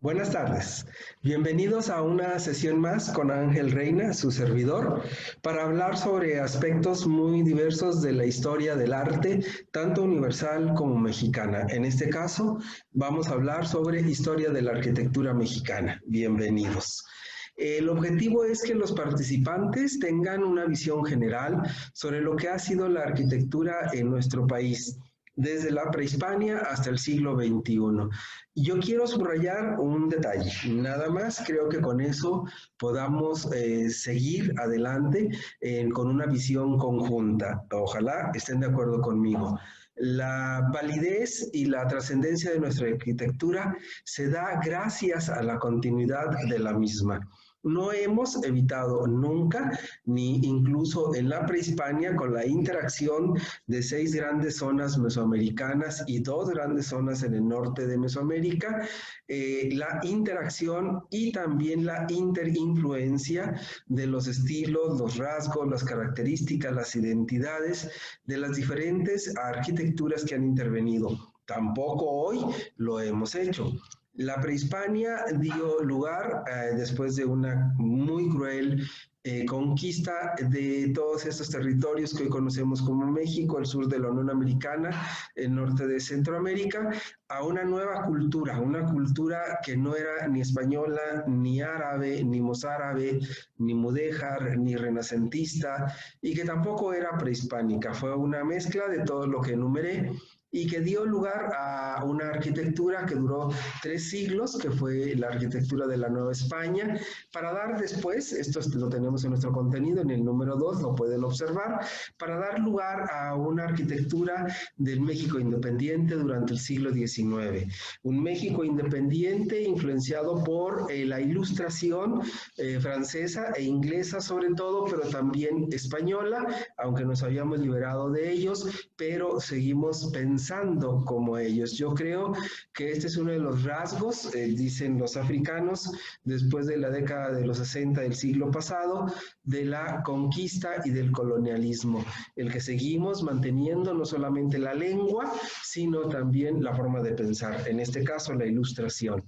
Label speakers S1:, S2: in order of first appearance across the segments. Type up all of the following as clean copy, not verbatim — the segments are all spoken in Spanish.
S1: Buenas tardes. Bienvenidos a una sesión más con Ángel Reina, su servidor, para hablar sobre aspectos muy diversos de la historia del arte, tanto universal como mexicana. En este caso, vamos a hablar sobre historia de la arquitectura mexicana. Bienvenidos. El objetivo es que los participantes tengan una visión general sobre lo que ha sido la arquitectura en nuestro país desde la prehispania hasta el siglo XXI. Yo quiero subrayar un detalle, nada más, creo que con eso podamos seguir adelante con una visión conjunta. Ojalá estén de acuerdo conmigo. La validez y la trascendencia de nuestra arquitectura se da gracias a la continuidad de la misma. No hemos evitado nunca, ni incluso en la prehispania, con la interacción de 6 grandes zonas mesoamericanas y 2 grandes zonas en el norte de Mesoamérica, la interacción y también la interinfluencia de los estilos, los rasgos, las características, las identidades de las diferentes arquitecturas que han intervenido. Tampoco hoy lo hemos hecho. La prehispania dio lugar, después de una muy cruel conquista de todos estos territorios que hoy conocemos como México, el sur de la Unión Americana, el norte de Centroamérica, a una cultura que no era ni española, ni árabe, ni mozárabe, ni mudéjar, ni renacentista, y que tampoco era prehispánica. Fue una mezcla de todo lo que enumeré y que dio lugar a una arquitectura que duró 3 siglos, que fue la arquitectura de la Nueva España, para dar después, esto lo tenemos en nuestro contenido, en el número 2 lo pueden observar, para dar lugar a una arquitectura del México independiente durante el siglo XIX. Un México independiente influenciado por la ilustración francesa e inglesa sobre todo, pero también española, aunque nos habíamos liberado de ellos, pero seguimos pensando como ellos. Yo creo que este es uno de los rasgos, dicen los africanos, después de la década de los 60 del siglo pasado, de la conquista y del colonialismo, el que seguimos manteniendo no solamente la lengua, sino también la forma de pensar, en este caso la ilustración.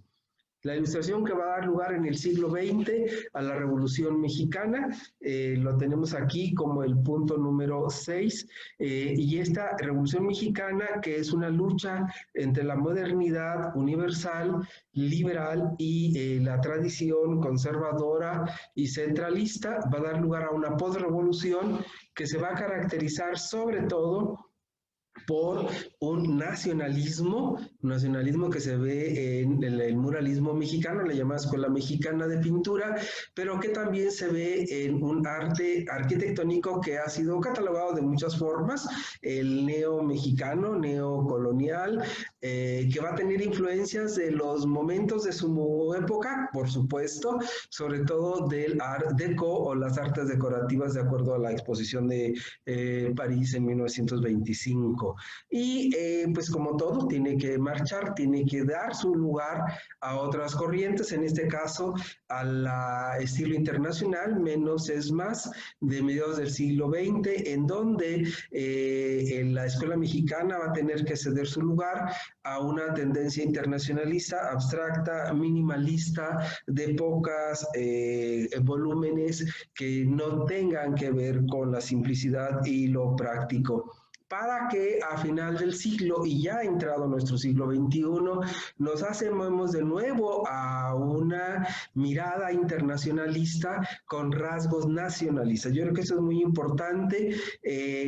S1: La ilustración que va a dar lugar en el siglo XX a la Revolución Mexicana, lo tenemos aquí como el punto número 6, y esta Revolución Mexicana, que es una lucha entre la modernidad universal, liberal y la tradición conservadora y centralista, va a dar lugar a una postrevolución que se va a caracterizar sobre todo por un nacionalismo que se ve en el muralismo mexicano, la llamada Escuela Mexicana de Pintura, pero que también se ve en un arte arquitectónico que ha sido catalogado de muchas formas, el neo-mexicano, neocolonial, que va a tener influencias de los momentos de su época, por supuesto, sobre todo del Art Deco o las artes decorativas de acuerdo a la exposición de París en 1925. Y pues como todo, tiene que marchar, tiene que dar su lugar a otras corrientes, en este caso al estilo internacional, menos es más, de mediados del siglo XX, en donde la escuela mexicana va a tener que ceder su lugar a una tendencia internacionalista, abstracta, minimalista, de pocas volúmenes que no tengan que ver con la simplicidad y lo práctico, para que a final del siglo y ya entrado nuestro siglo XXI nos hacemos de nuevo a una mirada internacionalista con rasgos nacionalistas. Yo creo que eso es muy importante,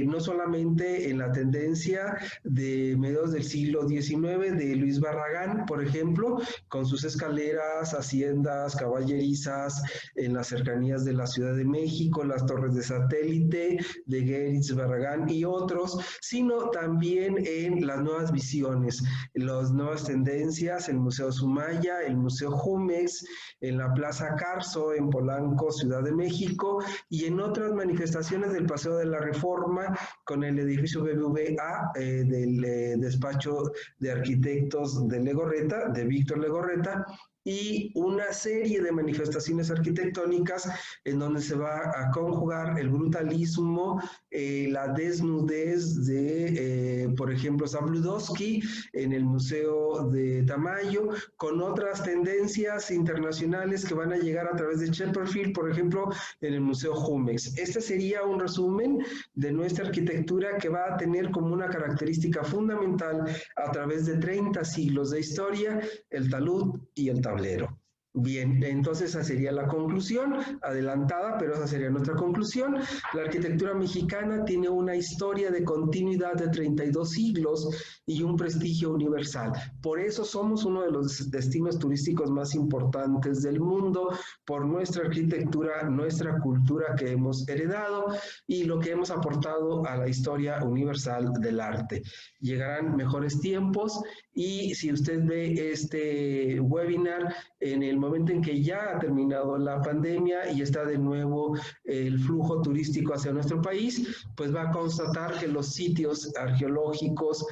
S1: no solamente en la tendencia de mediados del siglo XIX de Luis Barragán, por ejemplo, con sus escaleras, haciendas caballerizas en las cercanías de la Ciudad de México, las torres de satélite de Geritz Barragán y otros, sino también en las nuevas visiones, las nuevas tendencias, el Museo Sumaya, el Museo Jumex, en la Plaza Carso, en Polanco, Ciudad de México, y en otras manifestaciones del Paseo de la Reforma, con el edificio BBVA del despacho de arquitectos de Legorreta, de Víctor Legorreta, y una serie de manifestaciones arquitectónicas en donde se va a conjugar el brutalismo, la desnudez de, por ejemplo, Zabludovsky en el Museo de Tamayo, con otras tendencias internacionales que van a llegar a través de Chipperfield, por ejemplo, en el Museo Jumex. Este sería un resumen de nuestra arquitectura que va a tener como una característica fundamental a través de 30 siglos de historia, el talud y el tablero. Bien, entonces esa sería la conclusión, adelantada, pero esa sería nuestra conclusión. La arquitectura mexicana tiene una historia de continuidad de 32 siglos y un prestigio universal. Por eso somos uno de los destinos turísticos más importantes del mundo, por nuestra arquitectura, nuestra cultura que hemos heredado y lo que hemos aportado a la historia universal del arte. Llegarán mejores tiempos y si usted ve este webinar en el momento en que ya ha terminado la pandemia y está de nuevo el flujo turístico hacia nuestro país, pues va a constatar que los sitios arqueológicos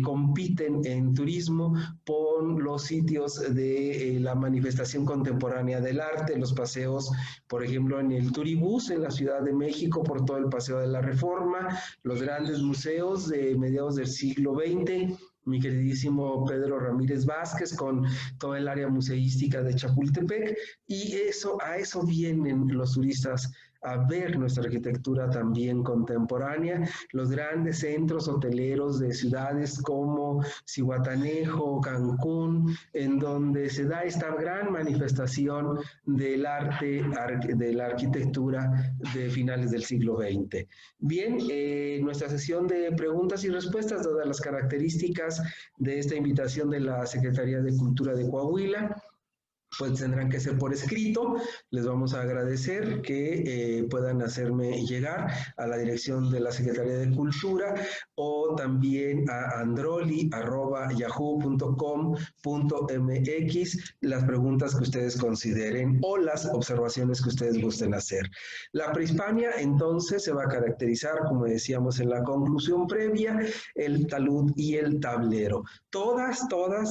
S1: compiten en turismo con los sitios de la manifestación contemporánea del arte, los paseos, por ejemplo, en el Turibús, en la Ciudad de México, por todo el Paseo de la Reforma, los grandes museos de mediados del siglo XX, mi queridísimo Pedro Ramírez Vázquez con toda el área museística de Chapultepec, y a eso vienen los turistas a ver nuestra arquitectura también contemporánea, los grandes centros hoteleros de ciudades como Zihuatanejo, Cancún, en donde se da esta gran manifestación del arte, de la arquitectura de finales del siglo XX. Bien, nuestra sesión de preguntas y respuestas, dadas las características de esta invitación de la Secretaría de Cultura de Coahuila, pues tendrán que ser por escrito. Les vamos a agradecer que puedan hacerme llegar a la dirección de la Secretaría de Cultura o también a androli@yahoo.com.mx las preguntas que ustedes consideren o las observaciones que ustedes gusten hacer. La prehispania entonces se va a caracterizar, como decíamos en la conclusión previa, el talud y el tablero. Todas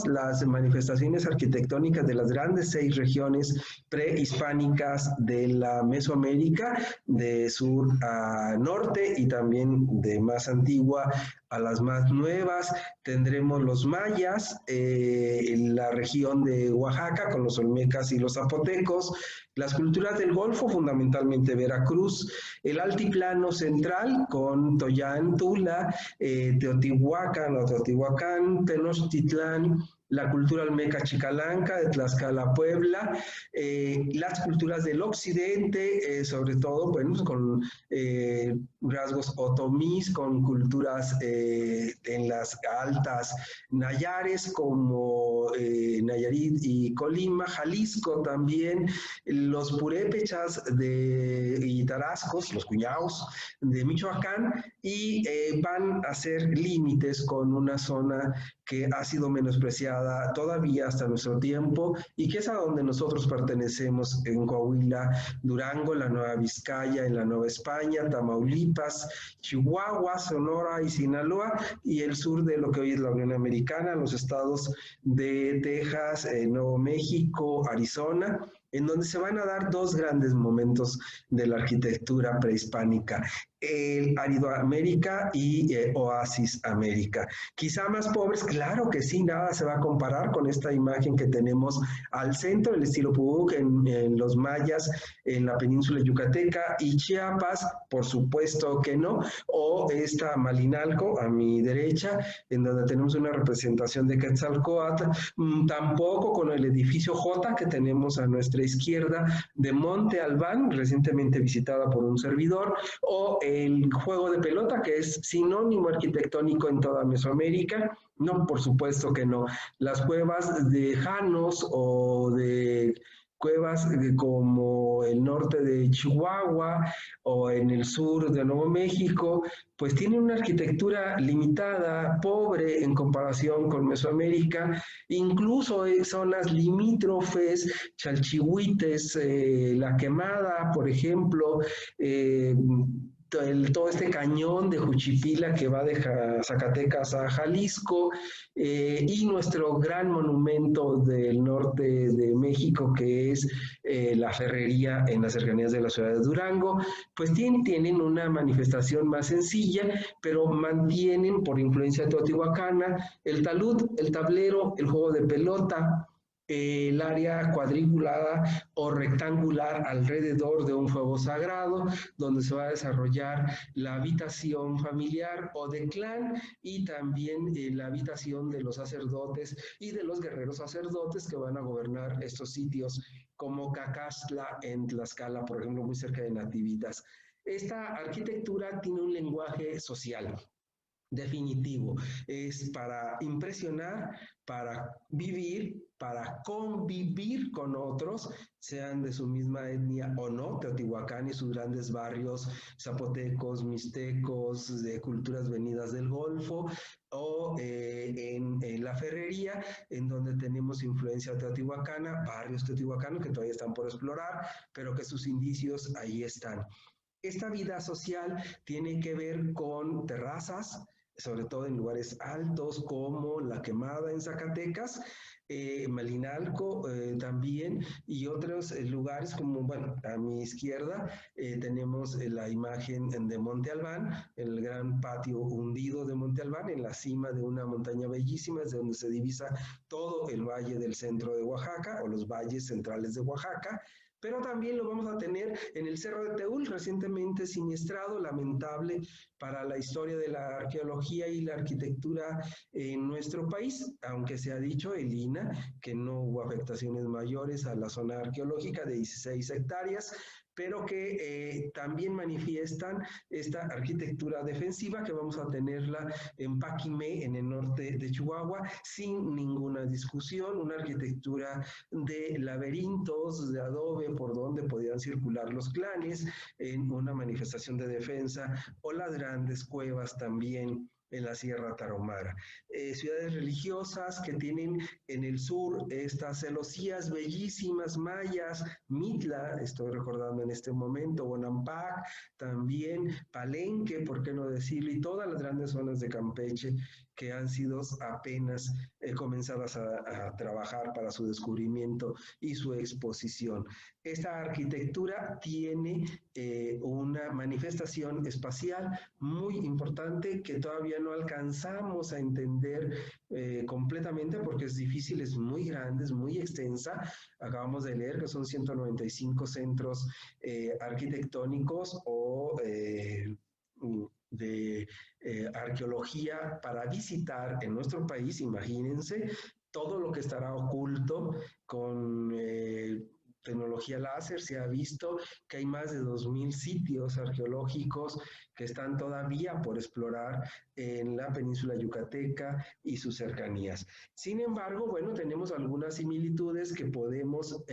S1: las manifestaciones arquitectónicas de las grandes 6 regiones prehispánicas de la Mesoamérica, de sur a norte y también de más antigua a las más nuevas. Tendremos los mayas en la región de Oaxaca con los olmecas y los zapotecos, las culturas del Golfo, fundamentalmente Veracruz, el altiplano central con Toyán, Tula, Teotihuacán, Tenochtitlán, la cultura olmeca chicalanca de Tlaxcala, Puebla, las culturas del occidente, sobre todo, bueno, con rasgos otomís, con culturas en las altas Nayares, como Nayarit y Colima, Jalisco también, los purépechas y tarascos, los cuñaos de Michoacán, y van a ser límites con una zona que ha sido menospreciada todavía hasta nuestro tiempo y que es a donde nosotros pertenecemos en Coahuila, Durango, la Nueva Vizcaya, en la Nueva España, Tamaulipas, Chihuahua, Sonora y Sinaloa, y el sur de lo que hoy es la Unión Americana, los estados de Texas, Nuevo México, Arizona, en donde se van a dar 2 grandes momentos de la arquitectura prehispánica, el Árido América y Oasis América. Quizá más pobres, claro que sí, nada se va a comparar con esta imagen que tenemos al centro, el estilo Públic en los mayas, en la península yucateca y Chiapas, por supuesto que no, o esta Malinalco a mi derecha, en donde tenemos una representación de Quetzalcóatl, tampoco con el edificio J que tenemos a nuestra izquierda de Monte Albán, recientemente visitada por un servidor, o el juego de pelota, que es sinónimo arquitectónico en toda Mesoamérica. No, por supuesto que no. Las cuevas de Janos o de cuevas como el norte de Chihuahua o en el sur de Nuevo México, pues tienen una arquitectura limitada, pobre en comparación con Mesoamérica, incluso en zonas limítrofes, Chalchihuites, La Quemada, por ejemplo, todo este cañón de Juchipila que va de Zacatecas a Jalisco, y nuestro gran monumento del norte de México, que es la Ferrería en las cercanías de la ciudad de Durango, pues tienen una manifestación más sencilla, pero mantienen por influencia teotihuacana el talud, el tablero, el juego de pelota, el área cuadriculada o rectangular alrededor de un fuego sagrado, donde se va a desarrollar la habitación familiar o de clan, y también la habitación de los sacerdotes y de los guerreros sacerdotes que van a gobernar estos sitios, como Cacastla en Tlaxcala, por ejemplo, muy cerca de Nativitas. Esta arquitectura tiene un lenguaje social definitivo, es para impresionar, para vivir, para convivir con otros, sean de su misma etnia o no. Teotihuacán y sus grandes barrios zapotecos, mixtecos, de culturas venidas del Golfo, o en la Ferrería, en donde tenemos influencia teotihuacana, barrios teotihuacanos que todavía están por explorar, pero que sus indicios ahí están. Esta vida social tiene que ver con terrazas, sobre todo en lugares altos como La Quemada en Zacatecas, Malinalco también, y otros lugares como, bueno, a mi izquierda tenemos la imagen de Monte Albán, el gran patio hundido de Monte Albán, en la cima de una montaña bellísima, desde donde se divisa todo el valle del centro de Oaxaca o los valles centrales de Oaxaca. Pero también lo vamos a tener en el Cerro de Teúl, recientemente siniestrado, lamentable para la historia de la arqueología y la arquitectura en nuestro país, aunque se ha dicho, el INA, que no hubo afectaciones mayores a la zona arqueológica de 16 hectáreas, pero que también manifiestan esta arquitectura defensiva que vamos a tenerla en Paquimé, en el norte de Chihuahua, sin ninguna discusión, una arquitectura de laberintos de adobe por donde podían circular los clanes, en una manifestación de defensa, o las grandes cuevas también en la Sierra Tarahumara. Ciudades religiosas que tienen en el sur estas celosías bellísimas mayas, Mitla, estoy recordando en este momento, Bonampak, también Palenque, por qué no decirlo, y todas las grandes zonas de Campeche que han sido apenas comenzadas a trabajar para su descubrimiento y su exposición. Esta arquitectura tiene una manifestación espacial muy importante que todavía no alcanzamos a entender completamente porque es difícil, es muy grande, es muy extensa. Acabamos de leer que son 195 centros arquitectónicos o de arqueología para visitar en nuestro país. Imagínense todo lo que estará oculto con tecnología láser. Se ha visto que hay más de 2000 sitios arqueológicos que están todavía por explorar en la península yucateca y sus cercanías. Sin embargo, bueno, tenemos algunas similitudes que podemos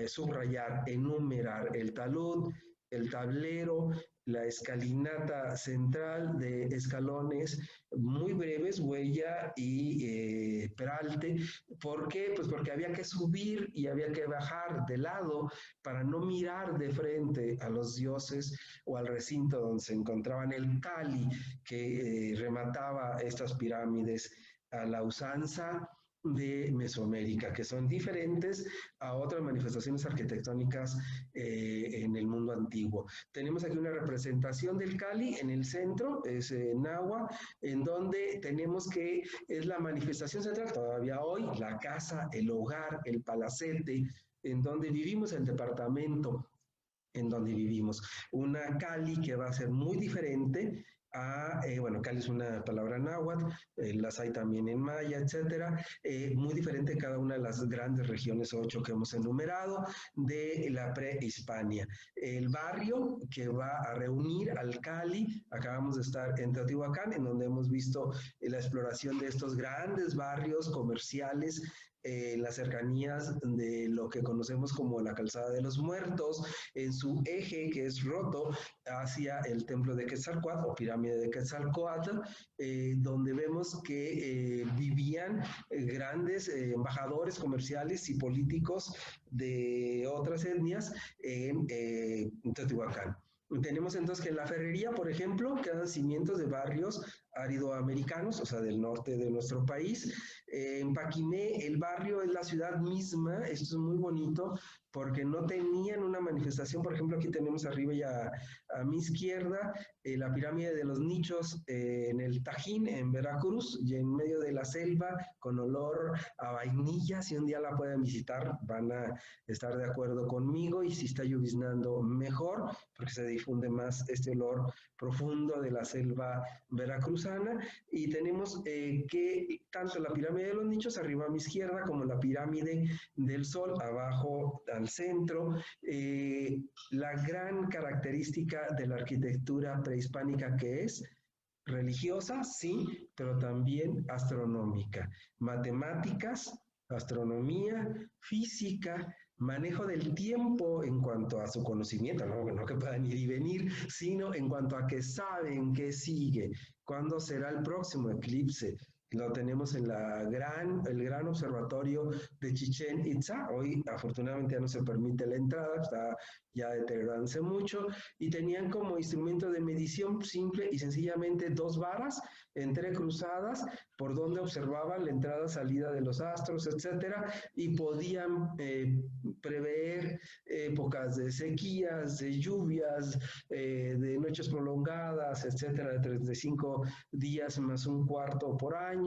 S1: subrayar, enumerar: el talud, el tablero, la escalinata central de escalones muy breves, huella y peralte. ¿Por qué? Pues porque había que subir y había que bajar de lado para no mirar de frente a los dioses o al recinto donde se encontraban el Cali, que remataba estas pirámides a la usanza de Mesoamérica, que son diferentes a otras manifestaciones arquitectónicas en el mundo antiguo. Tenemos aquí una representación del Cali en el centro, es Nahua, en donde tenemos que es la manifestación central todavía hoy, la casa, el hogar, el palacete, en donde vivimos, el departamento en donde vivimos. Una Cali que va a ser muy diferente a, bueno, Cali es una palabra náhuatl, las hay también en maya, etcétera, muy diferente en cada una de las grandes regiones, 8 que hemos enumerado, de la prehispania. El barrio que va a reunir al Cali, acabamos de estar en Teotihuacán, en donde hemos visto la exploración de estos grandes barrios comerciales, las cercanías de lo que conocemos como la Calzada de los Muertos, en su eje que es roto hacia el templo de Quetzalcóatl o pirámide de Quetzalcóatl, donde vemos que vivían grandes embajadores comerciales y políticos de otras etnias en Teotihuacán. Tenemos entonces que en la Ferrería, por ejemplo, quedan cimientos de barrios aridoamericanos, o sea, del norte de nuestro país. En Paquimé, el barrio es la ciudad misma, esto es muy bonito, porque no tenían una manifestación, por ejemplo, aquí tenemos arriba y a mi izquierda la pirámide de los nichos en el Tajín, en Veracruz, y en medio de la selva, con olor a vainilla. Si un día la pueden visitar, van a estar de acuerdo conmigo, y si está lloviznando, mejor, porque se difunde más este olor profundo de la selva veracruzana. Y tenemos que tanto la pirámide de los nichos arriba a mi izquierda como la pirámide del sol abajo al centro. La gran característica de la arquitectura prehispánica, que es religiosa, sí, pero también astronómica, matemáticas, astronomía, física, manejo del tiempo en cuanto a su conocimiento, no que puedan ir y venir, sino en cuanto a que saben qué sigue, cuándo será el próximo eclipse. Lo tenemos en el gran observatorio de Chichén Itzá. Hoy afortunadamente ya no se permite la entrada, está ya deteriorándose mucho, y tenían como instrumento de medición simple y sencillamente dos varas entrecruzadas por donde observaban la entrada, salida de los astros, etcétera, y podían prever épocas de sequías, de lluvias, de noches prolongadas, etcétera, de 35 días más un cuarto por año.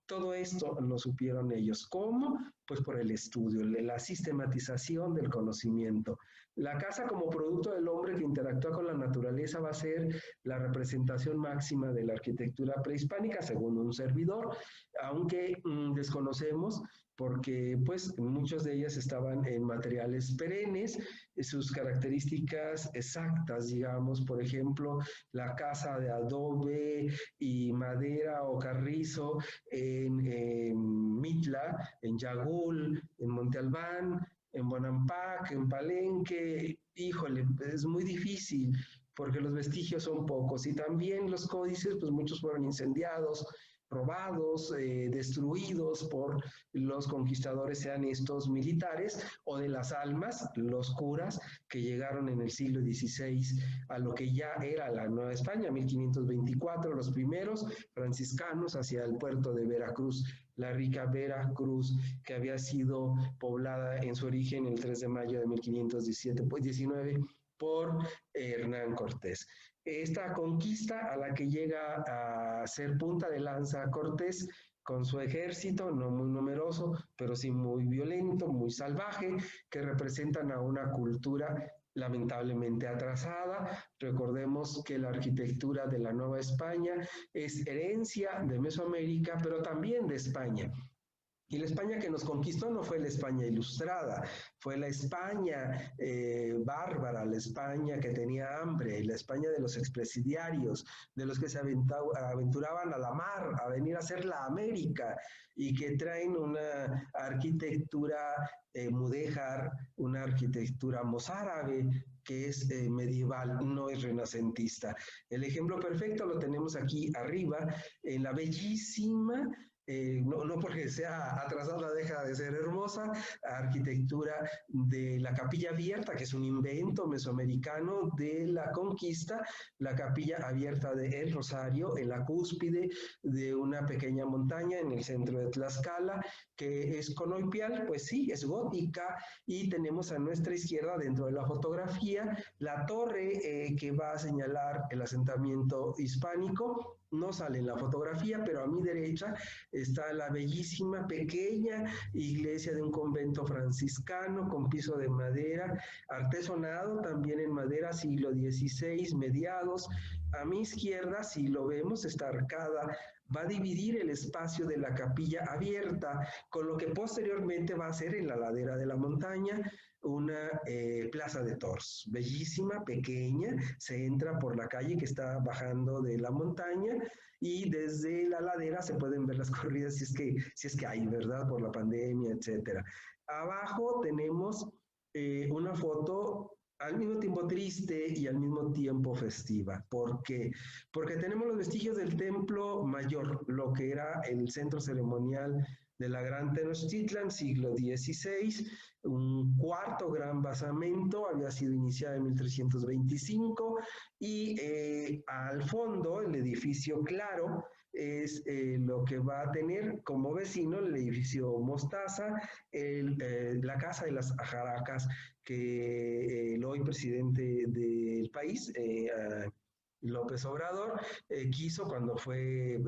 S1: Todo esto lo supieron ellos. ¿Cómo? Pues por el estudio, la sistematización del conocimiento. La casa como producto del hombre que interactúa con la naturaleza va a ser la representación máxima de la arquitectura prehispánica, según un servidor, aunque desconocemos porque pues muchas de ellas estaban en materiales perennes, sus características exactas, digamos, por ejemplo, la casa de adobe y madera o carrizo en Mitla, en Yagul, en Monte Albán, en Bonampak, en Palenque. Híjole, es muy difícil porque los vestigios son pocos, y también los códices, pues muchos fueron incendiados, robados, destruidos por los conquistadores, sean estos militares o de las almas, los curas que llegaron en el siglo XVI a lo que ya era la Nueva España, 1524, los primeros franciscanos hacia el puerto de Veracruz, la rica Veracruz, que había sido poblada en su origen el 3 de mayo de 1517, pues 19, por Hernán Cortés. Esta conquista a la que llega a ser punta de lanza Cortés con su ejército, no muy numeroso, pero sí muy violento, muy salvaje, que representan a una cultura lamentablemente atrasada. Recordemos que la arquitectura de la Nueva España es herencia de Mesoamérica, pero también de España. Y la España que nos conquistó no fue la España ilustrada, fue la España bárbara, la España que tenía hambre, la España de los expresidiarios, de los que se aventuraban a la mar, a venir a hacer la América, y que traen una arquitectura mudéjar, una arquitectura mozárabe, que es medieval, no es renacentista. El ejemplo perfecto lo tenemos aquí arriba, en la bellísima no porque sea atrasada deja de ser hermosa, arquitectura de la capilla abierta, que es un invento mesoamericano de la conquista, la capilla abierta de El Rosario, en la cúspide de una pequeña montaña en el centro de Tlaxcala, que es conopial, pues sí, es gótica, y tenemos a nuestra izquierda, dentro de la fotografía, la torre que va a señalar el asentamiento hispánico. No sale en la fotografía, pero a mi derecha está la bellísima pequeña iglesia de un convento franciscano con piso de madera, artesonado también en madera, siglo XVI, mediados. A mi izquierda, si lo vemos, está arcada, va a dividir el espacio de la capilla abierta con lo que posteriormente va a ser en la ladera de la montaña una plaza de toros, bellísima, pequeña, se entra por la calle que está bajando de la montaña, y desde la ladera se pueden ver las corridas si es que hay, ¿verdad? Por la pandemia, etcétera. Abajo tenemos una foto al mismo tiempo triste y al mismo tiempo festiva. ¿Por qué? Porque tenemos los vestigios del templo mayor, lo que era el centro ceremonial de la Gran Tenochtitlan, siglo XVI. Un cuarto gran basamento había sido iniciado en 1325 y al fondo el edificio Claro es lo que va a tener como vecino el edificio Mostaza, la Casa de las Ajaracas, que el hoy presidente del país, López Obrador, quiso cuando fue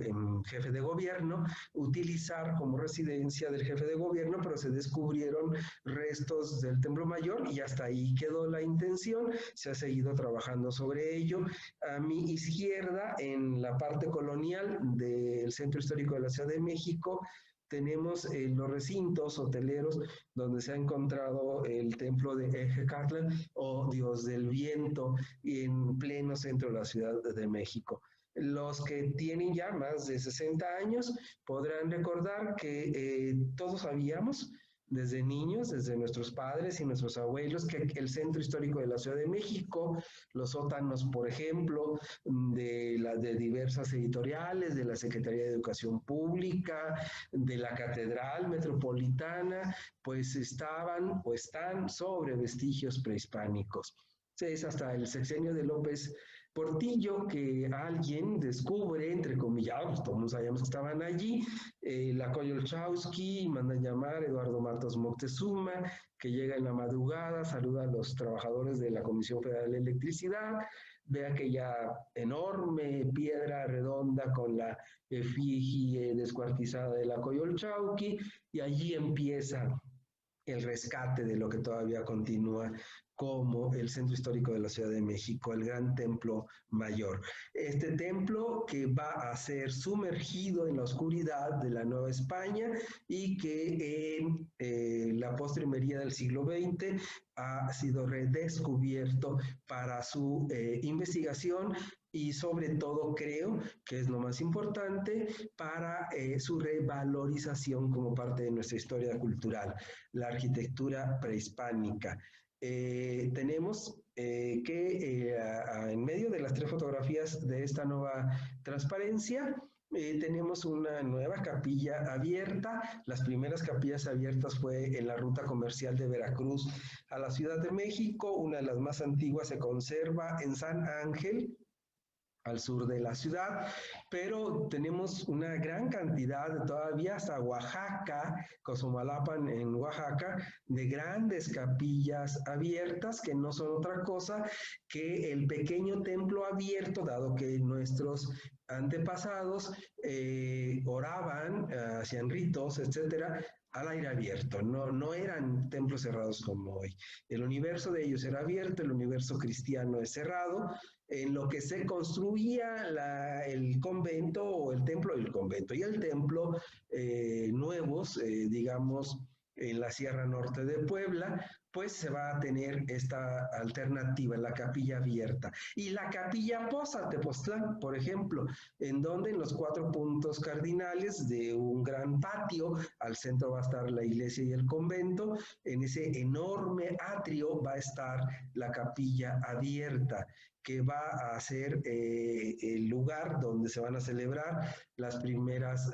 S1: jefe de gobierno utilizar como residencia del jefe de gobierno, pero se descubrieron restos del Templo Mayor y hasta ahí quedó la intención. Se ha seguido trabajando sobre ello. A mi izquierda, en la parte colonial del Centro Histórico de la Ciudad de México, tenemos los recintos hoteleros donde se ha encontrado el templo de Ejecatl o Dios del Viento en pleno centro de la Ciudad de México. Los que tienen ya más de 60 años podrán recordar que todos sabíamos desde niños, desde nuestros padres y nuestros abuelos, que el centro histórico de la Ciudad de México, los sótanos, por ejemplo, de diversas editoriales, de la Secretaría de Educación Pública, de la Catedral Metropolitana, pues estaban o están sobre vestigios prehispánicos. Es hasta el sexenio de López Portillo que alguien descubre, entre comillas, todos sabíamos que estaban allí, la Coyolxauhqui, manda llamar a Eduardo Matos Moctezuma, que llega en la madrugada, saluda a los trabajadores de la Comisión Federal de Electricidad, ve aquella enorme piedra redonda con la efigie descuartizada de la Coyolxauhqui, y allí empieza el rescate de lo que todavía continúa como el centro histórico de la Ciudad de México, el Gran Templo Mayor. Este templo que va a ser sumergido en la oscuridad de la Nueva España y que en la postrimería del siglo XX ha sido redescubierto para su investigación y sobre todo creo que es lo más importante para su revalorización como parte de nuestra historia cultural, la arquitectura prehispánica. Tenemos que en medio de las tres fotografías de esta nueva transparencia, tenemos una nueva capilla abierta. Las primeras capillas abiertas fue en la ruta comercial de Veracruz a la Ciudad de México. Una de las más antiguas se conserva en San Ángel, al sur de la ciudad, pero tenemos una gran cantidad, todavía hasta Oaxaca, Cozumalapan en Oaxaca, de grandes capillas abiertas que no son otra cosa que el pequeño templo abierto, dado que nuestros antepasados oraban, hacían ritos, etcétera, al aire abierto, no eran templos cerrados como hoy. El universo de ellos era abierto, el universo cristiano es cerrado. En lo que se construía el convento o el templo y el templo nuevos, digamos, en la Sierra Norte de Puebla, pues se va a tener esta alternativa, la capilla abierta. Y la capilla Poza Tepoztlán, por ejemplo, en donde en los 4 puntos cardinales de un gran patio, al centro va a estar la iglesia y el convento, en ese enorme atrio va a estar la capilla abierta, que va a ser el lugar donde se van a celebrar las primeras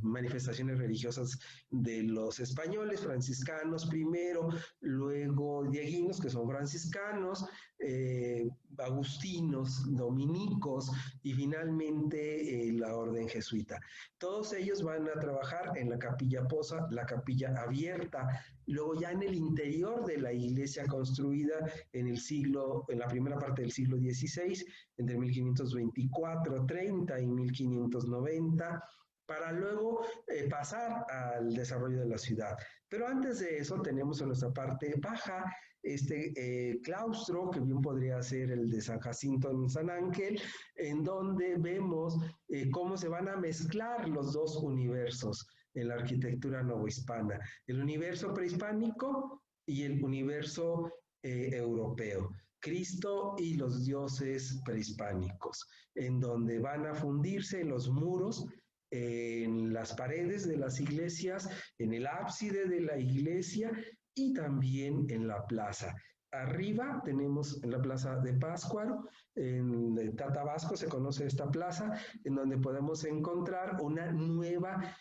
S1: manifestaciones religiosas de los españoles, franciscanos primero, luego dieguinos, que son franciscanos, agustinos, dominicos y finalmente la orden jesuita. Todos ellos van a trabajar en la capilla Poza, la capilla abierta. Luego ya en el interior de la iglesia construida en la primera parte del siglo XVI, entre 1524-30 y 1590, para luego pasar al desarrollo de la ciudad. Pero antes de eso tenemos en nuestra parte baja este claustro, que bien podría ser el de San Jacinto en San Ángel, en donde vemos cómo se van a mezclar los dos universos en la arquitectura novohispana, el universo prehispánico y el universo europeo. Cristo y los dioses prehispánicos, en donde van a fundirse los muros, en las paredes de las iglesias, en el ábside de la iglesia y también en la plaza. Arriba tenemos la plaza de Pátzcuaro, en Tatabasco se conoce esta plaza, en donde podemos encontrar una nueva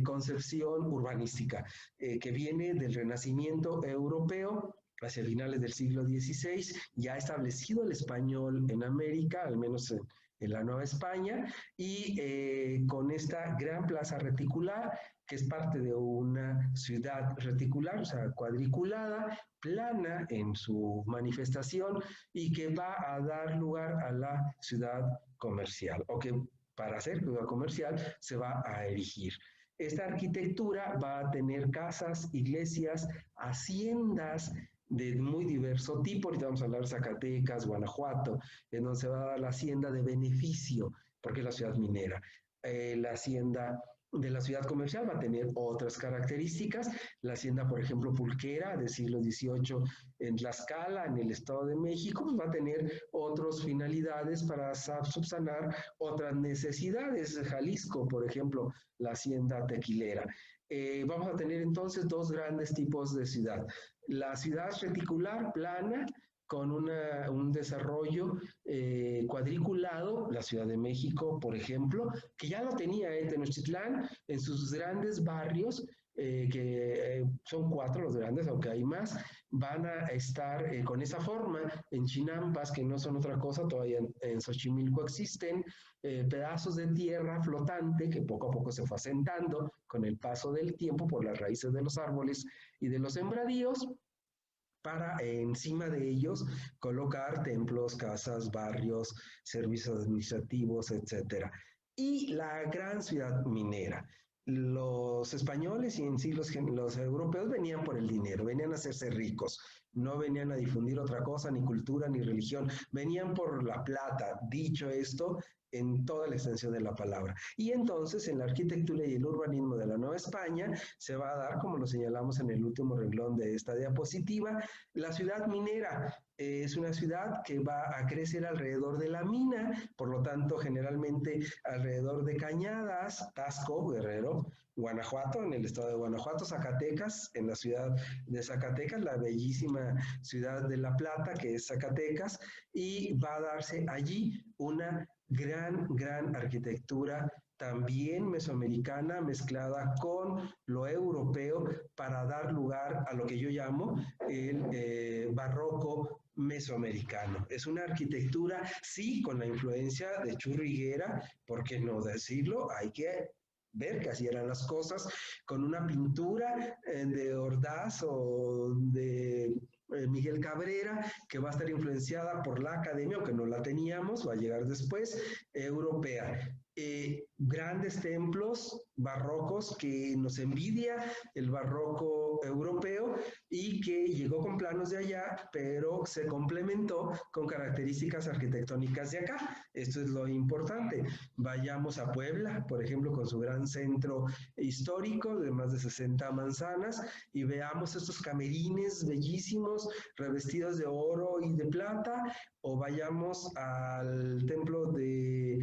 S1: concepción urbanística que viene del Renacimiento europeo hacia finales del siglo XVI, ya ha establecido el español en América, al menos en la Nueva España, y con esta gran plaza reticular, que es parte de una ciudad reticular, o sea, cuadriculada, plana en su manifestación y que va a dar lugar a la ciudad comercial, o que para ser ciudad comercial se va a erigir. Esta arquitectura va a tener casas, iglesias, haciendas de muy diverso tipo. Ahorita vamos a hablar de Zacatecas, Guanajuato, en donde se va a dar la hacienda de beneficio, porque es la ciudad minera. La hacienda de la ciudad comercial va a tener otras características. La hacienda, por ejemplo, pulquera del siglo XVIII en Tlaxcala, en el Estado de México, pues va a tener otras finalidades para subsanar otras necesidades. Jalisco, por ejemplo, la hacienda tequilera. Vamos a tener entonces dos grandes tipos de ciudad. La ciudad reticular, plana, con un desarrollo cuadriculado, la Ciudad de México, por ejemplo, que ya lo tenía Tenochtitlán en sus grandes barrios, que son 4 los grandes, aunque hay más, van a estar con esa forma en Chinampas, que no son otra cosa, todavía en Xochimilco existen pedazos de tierra flotante que poco a poco se fue asentando con el paso del tiempo por las raíces de los árboles y de los sembradíos, para encima de ellos colocar templos, casas, barrios, servicios administrativos, etcétera. Y la gran ciudad minera. Los españoles y en sí los europeos venían por el dinero, venían a hacerse ricos, no venían a difundir otra cosa, ni cultura, ni religión, venían por la plata. Dicho esto, en toda la extensión de la palabra. Y entonces en la arquitectura y el urbanismo de la Nueva España se va a dar, como lo señalamos en el último renglón de esta diapositiva, la ciudad minera. Es una ciudad que va a crecer alrededor de la mina, por lo tanto generalmente alrededor de Cañadas, Tasco, Guerrero, Guanajuato, en el estado de Guanajuato, Zacatecas, en la ciudad de Zacatecas, la bellísima ciudad de La Plata, que es Zacatecas, y va a darse allí una gran arquitectura también mesoamericana mezclada con lo europeo para dar lugar a lo que yo llamo el barroco mesoamericano. Es una arquitectura, sí, con la influencia de Churriguera, ¿por qué no decirlo? Hay que ver que así eran las cosas, con una pintura de Ordaz o de Miguel Cabrera, que va a estar influenciada por la academia, aunque no la teníamos, va a llegar después, europea. Grandes templos barrocos que nos envidia el barroco europeo y que llegó con planos de allá, pero se complementó con características arquitectónicas de acá. Esto es lo importante. Vayamos a Puebla, por ejemplo, con su gran centro histórico de más de 60 manzanas y veamos estos camerines bellísimos revestidos de oro y de plata, o vayamos al templo de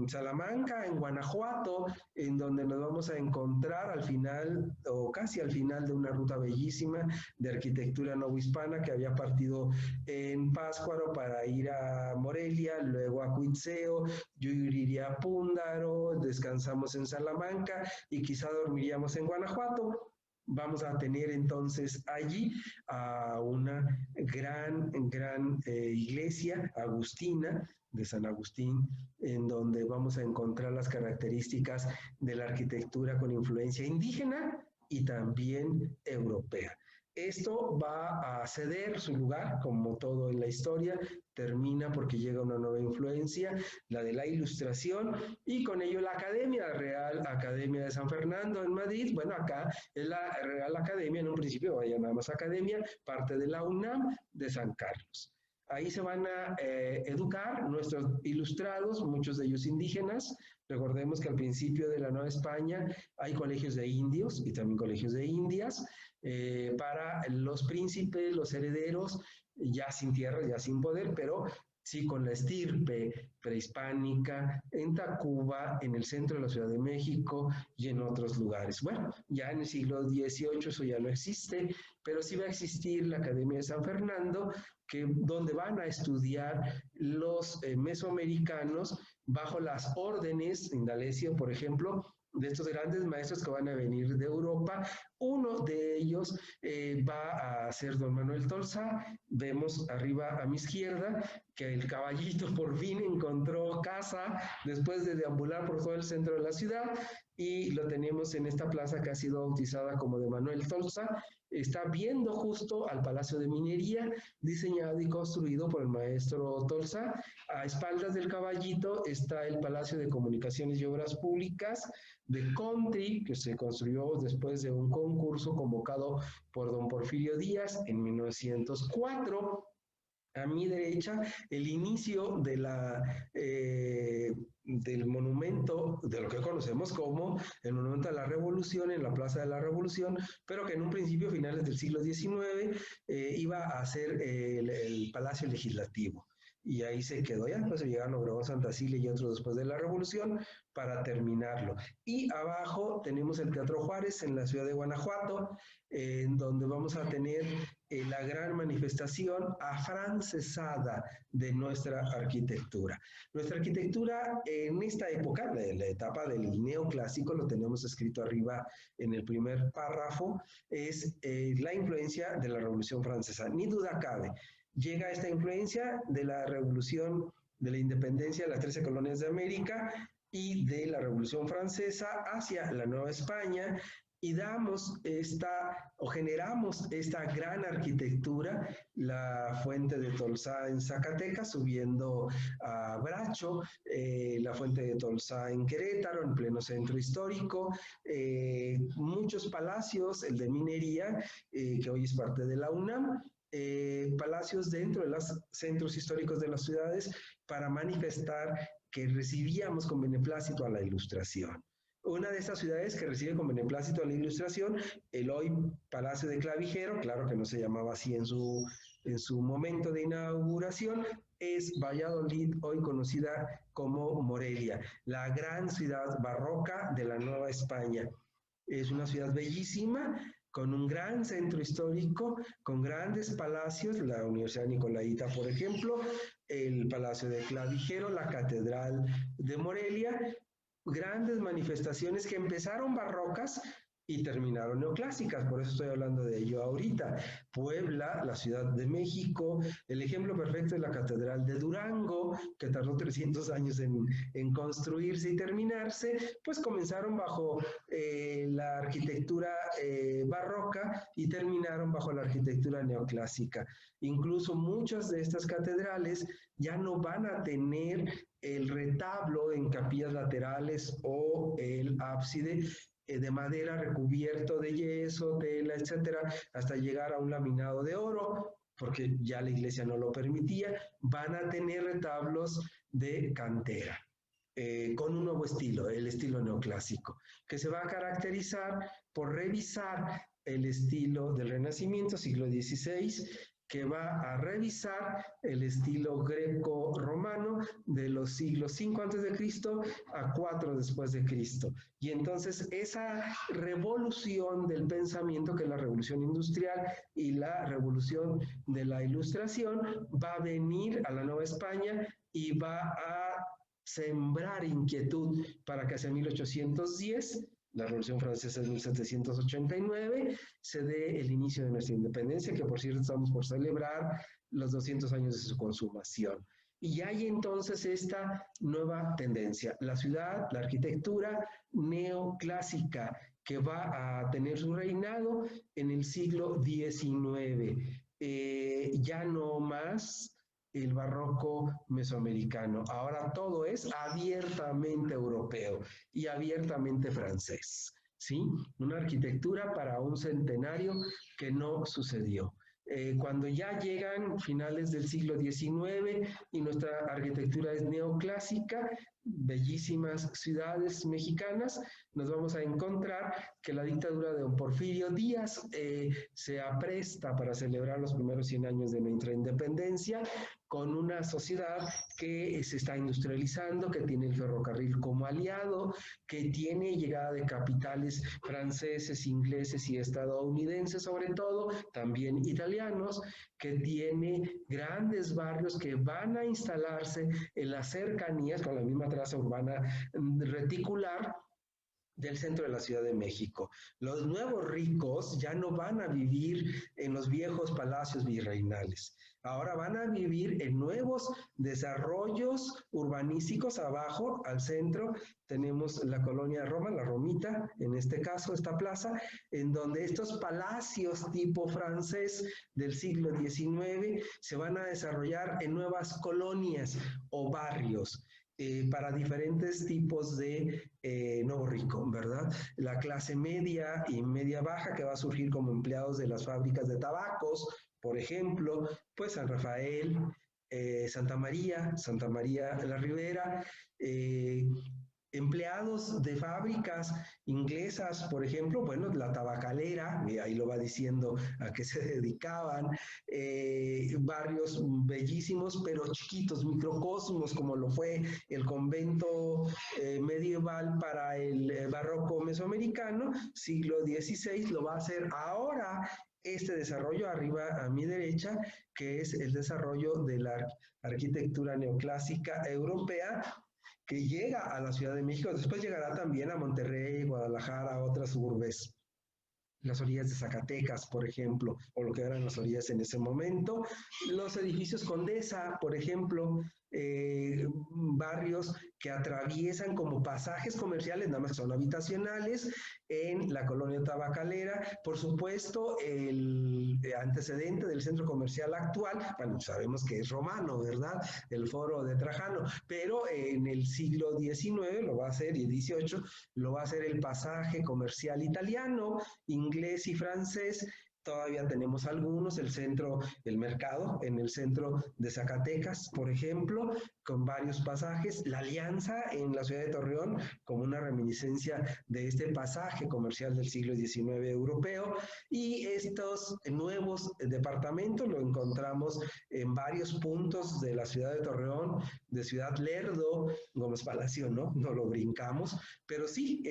S1: Salamanca, en Guanajuato, en donde nos vamos a encontrar al final o casi al final de una ruta bellísima de arquitectura novohispana que había partido en Pátzcuaro para ir a Morelia, luego a Cuitzeo, yo iría a Púndaro, descansamos en Salamanca y quizá dormiríamos en Guanajuato. Vamos a tener entonces allí a una gran iglesia agustina de San Agustín, en donde vamos a encontrar las características de la arquitectura con influencia indígena y también europea. Esto va a ceder su lugar, como todo en la historia, termina porque llega una nueva influencia, la de la Ilustración, y con ello la Academia, Real Academia de San Fernando en Madrid. Bueno, acá es la Real Academia, en un principio vaya nada más Academia, parte de la UNAM de San Carlos. Ahí se van a educar nuestros ilustrados, muchos de ellos indígenas. Recordemos que al principio de la Nueva España hay colegios de indios y también colegios de indias para los príncipes, los herederos, ya sin tierra, ya sin poder, pero sí, con la estirpe prehispánica en Tacuba, en el centro de la Ciudad de México y en otros lugares. Bueno, ya en el siglo XVIII eso ya no existe, pero sí va a existir la Academia de San Fernando, donde van a estudiar los mesoamericanos bajo las órdenes, Indalecio, por ejemplo, de estos grandes maestros que van a venir de Europa. Uno de ellos va a ser don Manuel Tolsá. Vemos arriba a mi izquierda que el caballito por fin encontró casa después de deambular por todo el centro de la ciudad, y lo tenemos en esta plaza que ha sido bautizada como de Manuel Tolsá. Está viendo justo al Palacio de Minería, diseñado y construido por el maestro Tolsá. A espaldas del caballito está el Palacio de Comunicaciones y Obras Públicas de Country, que se construyó después de un concurso convocado por don Porfirio Díaz en 1904. A mi derecha, el inicio de del monumento, de lo que conocemos como el Monumento a la Revolución, en la Plaza de la Revolución, pero que en un principio, finales del siglo XIX, iba a ser el Palacio Legislativo. Y ahí se quedó, ya pues llegaron Obregón, Santa Cilia y otros después de la Revolución para terminarlo. Y abajo tenemos el Teatro Juárez en la ciudad de Guanajuato, en donde vamos a tener la gran manifestación afrancesada de nuestra arquitectura. Nuestra arquitectura en esta época, la etapa del neoclásico, lo tenemos escrito arriba en el primer párrafo, es la influencia de la Revolución Francesa. Ni duda cabe. Llega esta influencia de la revolución de la independencia de las 13 colonias de América y de la Revolución Francesa hacia la Nueva España, y damos generamos esta gran arquitectura, la fuente de Tolsá en Zacatecas, subiendo a Bracho, la fuente de Tolsá en Querétaro, en pleno centro histórico, muchos palacios, el de Minería, que hoy es parte de la UNAM, palacios dentro de los centros históricos de las ciudades para manifestar que recibíamos con beneplácito a la Ilustración. Una de estas ciudades que recibe con beneplácito a la Ilustración, el hoy Palacio de Clavijero, claro que no se llamaba así en su momento de inauguración, es Valladolid, hoy conocida como Morelia, la gran ciudad barroca de la Nueva España. Es una ciudad bellísima, con un gran centro histórico, con grandes palacios, la Universidad Nicolaita, por ejemplo, el Palacio de Clavijero, la Catedral de Morelia, grandes manifestaciones que empezaron barrocas y terminaron neoclásicas, por eso estoy hablando de ello ahorita. Puebla, la Ciudad de México, el ejemplo perfecto es la Catedral de Durango, que tardó 300 años en construirse y terminarse, pues comenzaron bajo la arquitectura barroca y terminaron bajo la arquitectura neoclásica. Incluso muchas de estas catedrales ya no van a tener el retablo en capillas laterales o el ábside de madera recubierto de yeso, tela, etcétera, hasta llegar a un laminado de oro, porque ya la iglesia no lo permitía. Van a tener retablos de cantera, con un nuevo estilo, el estilo neoclásico, que se va a caracterizar por revisar el estilo del Renacimiento, siglo XVI, que va a revisar el estilo greco-romano de los siglos 5 a.C. a 4 después de Cristo. Y entonces esa revolución del pensamiento, que es la revolución industrial y la revolución de la Ilustración, va a venir a la Nueva España y va a sembrar inquietud para que hacia 1810, la Revolución Francesa de 1789, se dé el inicio de nuestra independencia, que por cierto estamos por celebrar los 200 años de su consumación. Y hay entonces esta nueva tendencia, la ciudad, la arquitectura neoclásica, que va a tener su reinado en el siglo XIX. Ya no más el barroco mesoamericano. Ahora todo es abiertamente europeo y abiertamente francés, ¿sí? Una arquitectura para un centenario que no sucedió. Cuando ya llegan finales del siglo XIX y nuestra arquitectura es neoclásica, bellísimas ciudades mexicanas, nos vamos a encontrar que la dictadura de don Porfirio Díaz se apresta para celebrar los primeros 100 años de nuestra independencia con una sociedad que se está industrializando, que tiene el ferrocarril como aliado, que tiene llegada de capitales franceses, ingleses y estadounidenses sobre todo, también italianos, que tiene grandes barrios que van a instalarse en las cercanías con la misma traza urbana reticular del centro de la Ciudad de México. Los nuevos ricos ya no van a vivir en los viejos palacios virreinales. Ahora van a vivir en nuevos desarrollos urbanísticos abajo, al centro. Tenemos la colonia Roma, la Romita, en este caso, esta plaza, en donde estos palacios tipo francés del siglo XIX se van a desarrollar en nuevas colonias o barrios. Para diferentes tipos de nuevo rico, ¿verdad? La clase media y media baja que va a surgir como empleados de las fábricas de tabacos, por ejemplo, pues San Rafael, Santa María la Ribera, empleados de fábricas inglesas, por ejemplo, bueno, la tabacalera, ahí lo va diciendo a qué se dedicaban, barrios bellísimos, pero chiquitos, microcosmos, como lo fue el convento medieval para el barroco mesoamericano, siglo XVI, lo va a hacer ahora este desarrollo arriba a mi derecha, que es el desarrollo de la arquitectura neoclásica europea, que llega a la Ciudad de México, después llegará también a Monterrey, Guadalajara, otras urbes, las orillas de Zacatecas, por ejemplo, o lo que eran las orillas en ese momento, los edificios Condesa, por ejemplo, barrios que atraviesan como pasajes comerciales, nada más que son habitacionales, en la colonia tabacalera. Por supuesto, el antecedente del centro comercial actual, bueno, sabemos que es romano, ¿verdad? El foro de Trajano, pero en el siglo XIX lo va a hacer, y XVIII, lo va a hacer el pasaje comercial italiano, inglés y francés. Todavía tenemos algunos, el centro, el mercado, en el centro de Zacatecas, por ejemplo, con varios pasajes. La Alianza en la ciudad de Torreón, como una reminiscencia de este pasaje comercial del siglo XIX europeo. Y estos nuevos departamentos lo encontramos en varios puntos de la ciudad de Torreón, de Ciudad Lerdo, Gómez Palacio, ¿no? No lo brincamos, pero sí,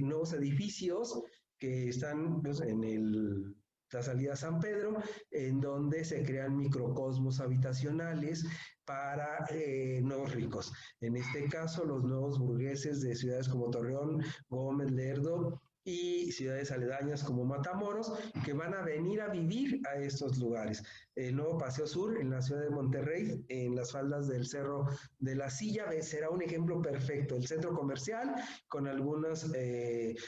S1: nuevos edificios que están pues, en la salida a San Pedro, en donde se crean microcosmos habitacionales para nuevos ricos. En este caso, los nuevos burgueses de ciudades como Torreón, Gómez, Lerdo y ciudades aledañas como Matamoros, que van a venir a vivir a estos lugares. El nuevo Paseo Sur en la ciudad de Monterrey, en las faldas del Cerro de la Silla, será un ejemplo perfecto. El centro comercial con algunas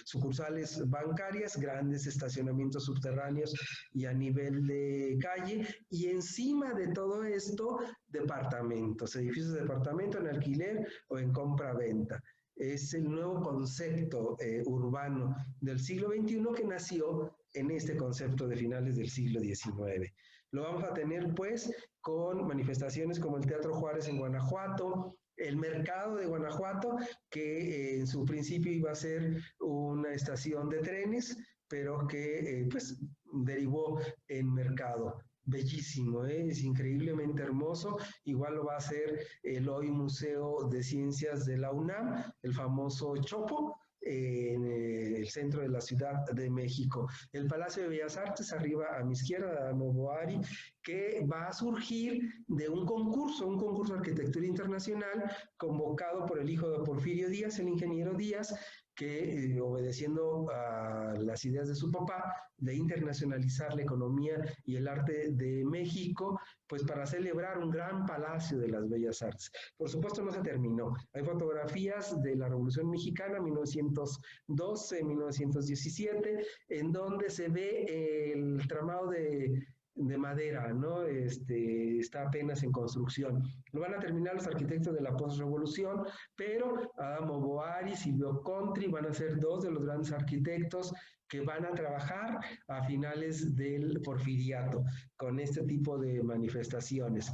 S1: sucursales bancarias, grandes estacionamientos subterráneos y a nivel de calle, y encima de todo esto, departamentos, edificios de departamento en alquiler o en compra-venta. Es el nuevo concepto urbano del siglo XXI que nació en este concepto de finales del siglo XIX. Lo vamos a tener pues con manifestaciones como el Teatro Juárez en Guanajuato, el mercado de Guanajuato, que en su principio iba a ser una estación de trenes, pero que pues derivó en mercado. Bellísimo, es increíblemente hermoso. Igual lo va a hacer el hoy Museo de Ciencias de la UNAM, el famoso Chopo, en el centro de la Ciudad de México. El Palacio de Bellas Artes, arriba a mi izquierda, Adamo Boari, que va a surgir de un concurso de arquitectura internacional convocado por el hijo de Porfirio Díaz, el ingeniero Díaz, que obedeciendo a las ideas de su papá de internacionalizar la economía y el arte de México, pues para celebrar un gran palacio de las Bellas Artes. Por supuesto no se terminó. Hay fotografías de la Revolución Mexicana, 1912, 1917, en donde se ve el tramado de madera, ¿no? Está apenas en construcción. Lo van a terminar los arquitectos de la postrevolución, pero Adamo Boari, Silvio Contri van a ser dos de los grandes arquitectos que van a trabajar a finales del Porfiriato con este tipo de manifestaciones.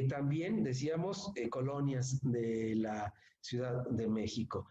S1: También decíamos colonias de la Ciudad de México.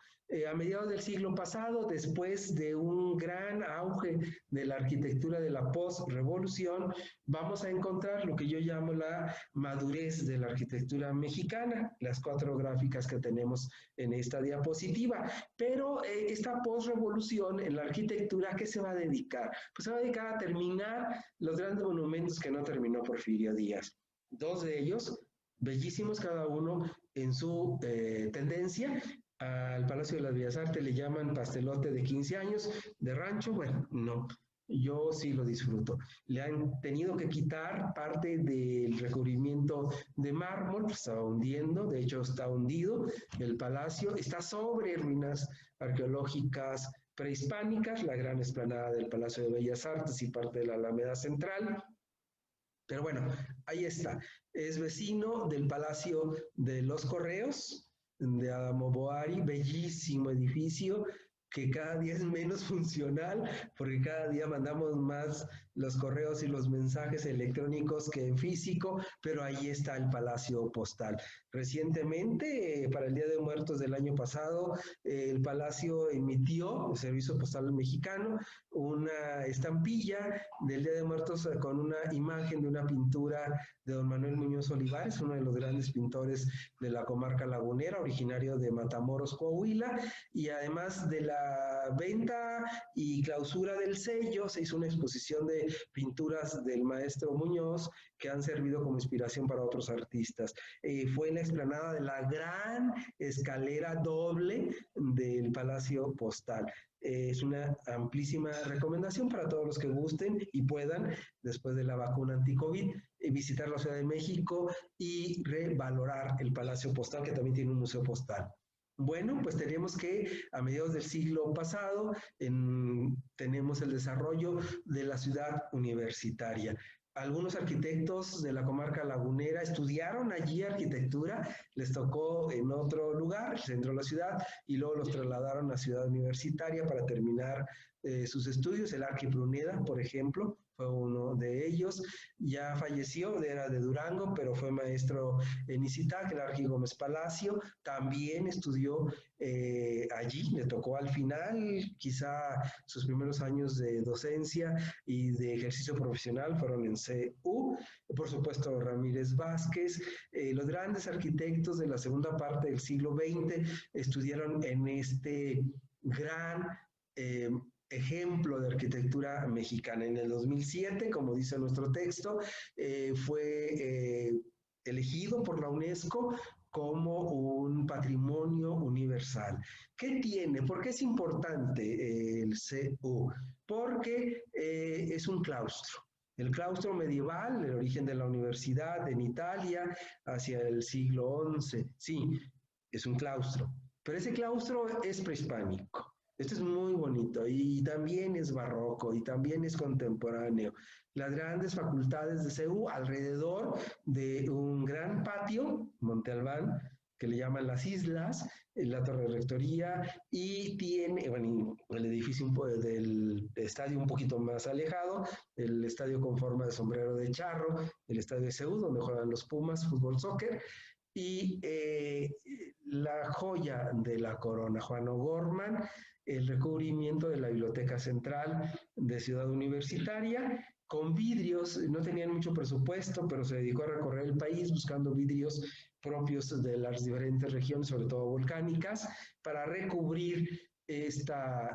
S1: A mediados del siglo pasado, después de un gran auge de la arquitectura de la post-revolución, vamos a encontrar lo que yo llamo la madurez de la arquitectura mexicana, las 4 gráficas que tenemos en esta diapositiva. Pero esta post-revolución en la arquitectura, ¿a qué se va a dedicar? Pues se va a dedicar a terminar los grandes monumentos que no terminó Porfirio Díaz. 2 de ellos, bellísimos cada uno en su tendencia. Al Palacio de las Bellas Artes le llaman pastelote de 15 años, de rancho, bueno, no, yo sí lo disfruto. Le han tenido que quitar parte del recubrimiento de mármol, pues estaba hundiendo, de hecho está hundido el palacio, está sobre ruinas arqueológicas prehispánicas, la gran explanada del Palacio de Bellas Artes y parte de la Alameda Central. Pero bueno, ahí está. Es vecino del Palacio de los Correos, de Adamo Boari, bellísimo edificio que cada día es menos funcional porque cada día mandamos más los correos y los mensajes electrónicos que en físico, pero ahí está el Palacio Postal. Recientemente, para el Día de Muertos del año pasado, el Palacio emitió, el Servicio Postal Mexicano, una estampilla del Día de Muertos con una imagen de una pintura de don Manuel Muñoz Olivares, uno de los grandes pintores de la comarca lagunera, originario de Matamoros, Coahuila, y además de la venta y clausura del sello, se hizo una exposición de pinturas del maestro Muñoz que han servido como inspiración para otros artistas. Fue en la explanada de la gran escalera doble del Palacio Postal. Es una amplísima recomendación para todos los que gusten y puedan, después de la vacuna anti-COVID, visitar la Ciudad de México y revalorar el Palacio Postal, que también tiene un museo postal. Bueno, pues tenemos que a mediados del siglo pasado tenemos el desarrollo de la ciudad universitaria. Algunos arquitectos de la comarca lagunera estudiaron allí arquitectura, les tocó en otro lugar, el centro de la ciudad, y luego los trasladaron a Ciudad Universitaria para terminar sus estudios. El Arqui Pruneda, por ejemplo, fue uno de ellos. Ya falleció, era de Durango, pero fue maestro en Izitac, el Arqui Gómez Palacio. También estudió allí, le tocó al final, quizá sus primeros años de docencia y de ejercicio profesional fueron en CU. Por supuesto, Ramírez Vázquez. Los grandes arquitectos de la segunda parte del siglo XX estudiaron en este gran ejemplo de arquitectura mexicana. En el 2007, como dice nuestro texto, fue elegido por la UNESCO como un patrimonio universal. ¿Qué tiene? ¿Por qué es importante el CU? Porque es un claustro. El claustro medieval, el origen de la universidad en Italia, hacia el siglo XI, sí, es un claustro. Pero ese claustro es prehispánico. Esto es muy bonito y también es barroco y también es contemporáneo. Las grandes facultades de CEU alrededor de un gran patio, Monte Albán, que le llaman las islas, la torre de rectoría, y tiene, bueno, el edificio del estadio un poquito más alejado, el estadio con forma de sombrero de charro, el estadio de CEU, donde juegan los Pumas, fútbol, soccer, y la joya de la corona, Juan O'Gorman, el recubrimiento de la Biblioteca Central de Ciudad Universitaria, con vidrios. No tenían mucho presupuesto, pero se dedicó a recorrer el país buscando vidrios propios de las diferentes regiones, sobre todo volcánicas, para recubrir esta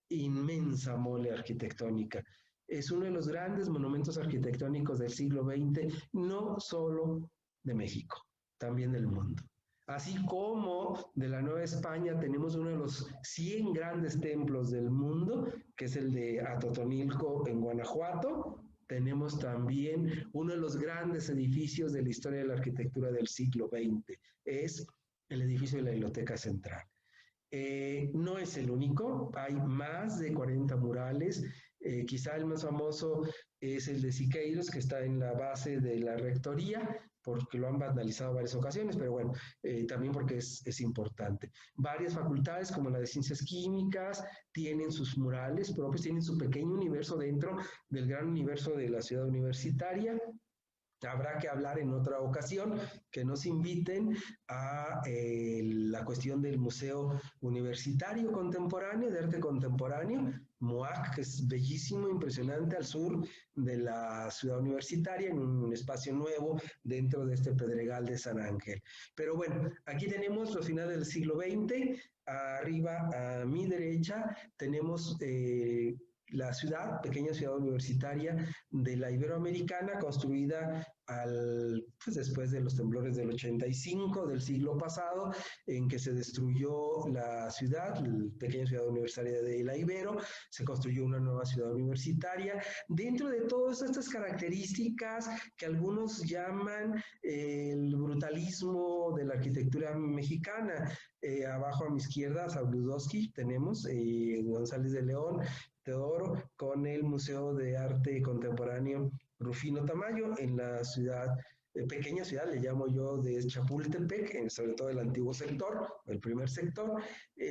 S1: inmensa mole arquitectónica. Es uno de los grandes monumentos arquitectónicos del siglo XX, no solo de México, también del mundo. Así como de la Nueva España tenemos uno de los 100 grandes templos del mundo, que es el de Atotonilco en Guanajuato. Tenemos también uno de los grandes edificios de la historia de la arquitectura del siglo XX, es el edificio de la Biblioteca Central. No es el único, hay más de 40 murales. Quizá el más famoso es el de Siqueiros, que está en la base de la rectoría, porque lo han vandalizado en varias ocasiones, pero bueno, también porque es importante. Varias facultades, como la de Ciencias Químicas, tienen sus murales propios, tienen su pequeño universo dentro del gran universo de la ciudad universitaria. Habrá que hablar en otra ocasión, que nos inviten a la cuestión del Museo Universitario Contemporáneo, de Arte Contemporáneo, MUAC, que es bellísimo, impresionante, al sur de la ciudad universitaria, en un espacio nuevo dentro de este Pedregal de San Ángel. Pero bueno, aquí tenemos los finales del siglo XX, arriba a mi derecha tenemos la ciudad, pequeña ciudad universitaria de la Iberoamericana, construida pues después de los temblores del 85 del siglo pasado, en que se destruyó la ciudad, la pequeña ciudad universitaria de la Ibero, se construyó una nueva ciudad universitaria. Dentro de todas estas características que algunos llaman el brutalismo de la arquitectura mexicana, abajo a mi izquierda, Sabludowski, tenemos González de León, Teodoro, con el Museo de Arte Contemporáneo Rufino Tamayo en la ciudad, pequeña ciudad, le llamo yo, de Chapultepec, sobre todo el antiguo sector, el primer sector,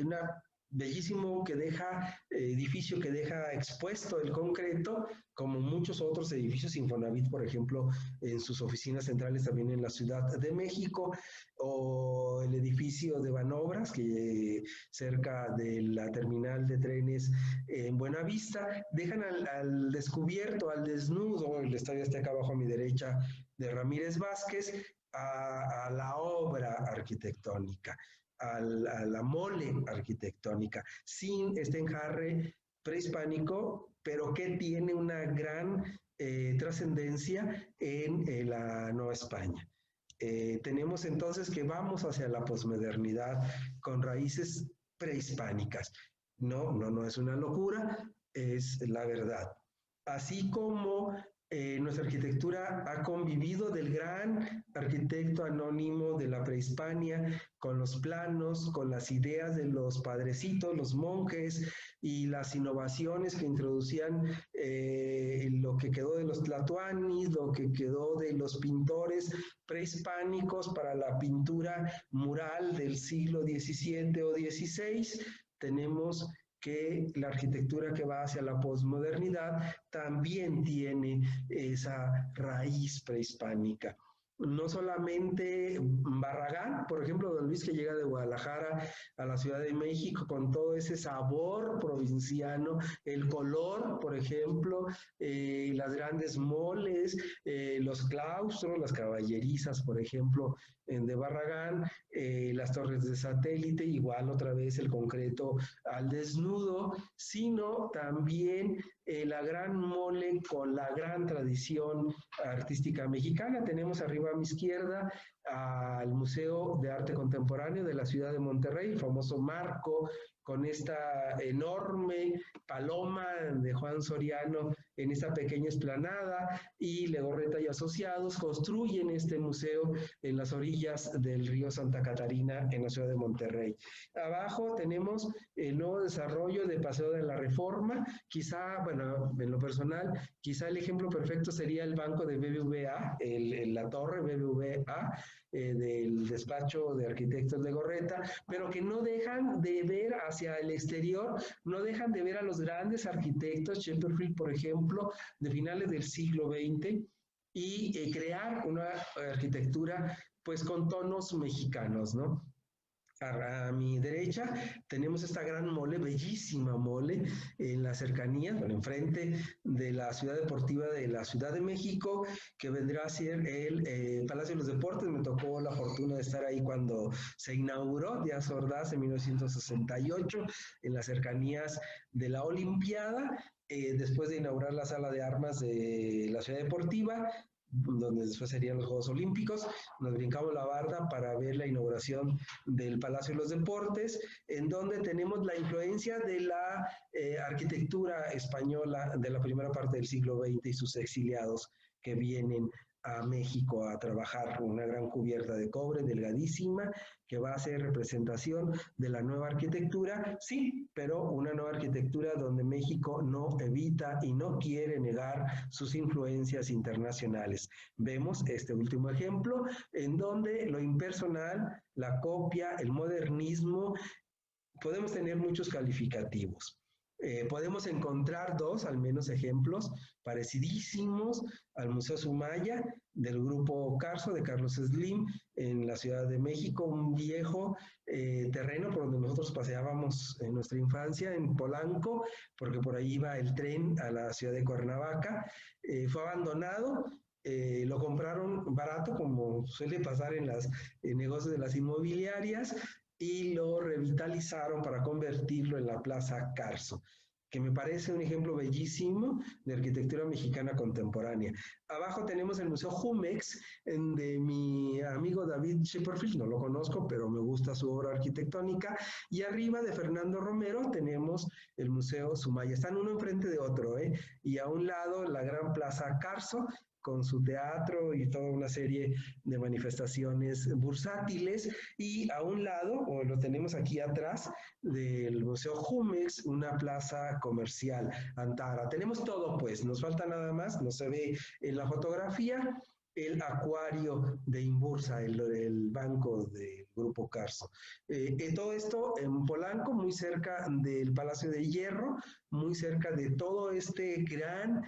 S1: una bellísimo que deja, edificio que deja expuesto el concreto, como muchos otros edificios Infonavit, por ejemplo, en sus oficinas centrales también en la Ciudad de México, o el edificio de Banobras, que cerca de la terminal de trenes en Buenavista, dejan al descubierto, al desnudo, el estadio está acá abajo a mi derecha, de Ramírez Vázquez, a la obra arquitectónica, a la mole arquitectónica, sin este enjarre prehispánico, pero que tiene una gran trascendencia en la Nueva España. Tenemos entonces que vamos hacia la posmodernidad con raíces prehispánicas. No es una locura, es la verdad. Así como nuestra arquitectura ha convivido del gran arquitecto anónimo de la prehispania, con los planos, con las ideas de los padrecitos, los monjes y las innovaciones que introducían lo que quedó de los tlatoanis, lo que quedó de los pintores prehispánicos para la pintura mural del siglo XVII o XVI. Tenemos que la arquitectura que va hacia la posmodernidad también tiene esa raíz prehispánica. No solamente Barragán, por ejemplo, don Luis, que llega de Guadalajara a la Ciudad de México con todo ese sabor provinciano, el color, por ejemplo, las grandes moles, los claustros, las caballerizas, por ejemplo, de Barragán, las torres de satélite, igual otra vez el concreto al desnudo, sino también la gran mole con la gran tradición artística mexicana. Tenemos arriba a mi izquierda al Museo de Arte Contemporáneo de la ciudad de Monterrey, el famoso marco con esta enorme paloma de Juan Soriano en esta pequeña explanada, y Legorreta y Asociados construyen este museo en las orillas del río Santa Catarina en la ciudad de Monterrey. Abajo tenemos el nuevo desarrollo de Paseo de la Reforma, quizá, bueno, en lo personal, quizá el ejemplo perfecto sería el banco de BBVA, la torre BBVA, del despacho de arquitectos de Legorreta, pero que no dejan de ver hacia el exterior, no dejan de ver a los grandes arquitectos, Chipperfield, por ejemplo, de finales del siglo XX, y crear una arquitectura pues con tonos mexicanos, ¿no? A mi derecha tenemos esta gran mole, bellísima mole, en la cercanía, bueno, enfrente de la ciudad deportiva de la Ciudad de México, que vendrá a ser el Palacio de los Deportes. Me tocó la fortuna de estar ahí cuando se inauguró Díaz Ordaz en 1968, en las cercanías de la Olimpiada, después de inaugurar la sala de armas de la ciudad deportiva, donde después serían los Juegos Olímpicos. Nos brincamos la barda para ver la inauguración del Palacio de los Deportes, en donde tenemos la influencia de la arquitectura española de la primera parte del siglo XX y sus exiliados que vienen a México a trabajar, una gran cubierta de cobre delgadísima que va a ser representación de la nueva arquitectura, sí, pero una nueva arquitectura donde México no evita y no quiere negar sus influencias internacionales. Vemos este último ejemplo en donde lo impersonal, la copia, el modernismo, podemos tener muchos calificativos. Podemos encontrar dos, al menos, ejemplos parecidísimos al Museo Sumaya del grupo Carso, de Carlos Slim, en la Ciudad de México, un viejo terreno por donde nosotros paseábamos en nuestra infancia, en Polanco, porque por ahí iba el tren a la ciudad de Cuernavaca. Fue abandonado, lo compraron barato, como suele pasar en los negocios de las inmobiliarias, y lo revitalizaron para convertirlo en la Plaza Carso, que me parece un ejemplo bellísimo de arquitectura mexicana contemporánea. Abajo tenemos el Museo Jumex, de mi amigo David Chipperfield, no lo conozco, pero me gusta su obra arquitectónica, y arriba de Fernando Romero tenemos el Museo Sumaya. Están uno enfrente de otro, y a un lado la gran Plaza Carso, con su teatro y toda una serie de manifestaciones bursátiles, y a un lado, o lo tenemos aquí atrás, del Museo Jumex, una plaza comercial, Antara. Tenemos todo, pues, nos falta nada más, no se ve en la fotografía, el acuario de Imbursa, el banco del Grupo Carso. Todo esto en Polanco, muy cerca del Palacio de Hierro, muy cerca de todo este gran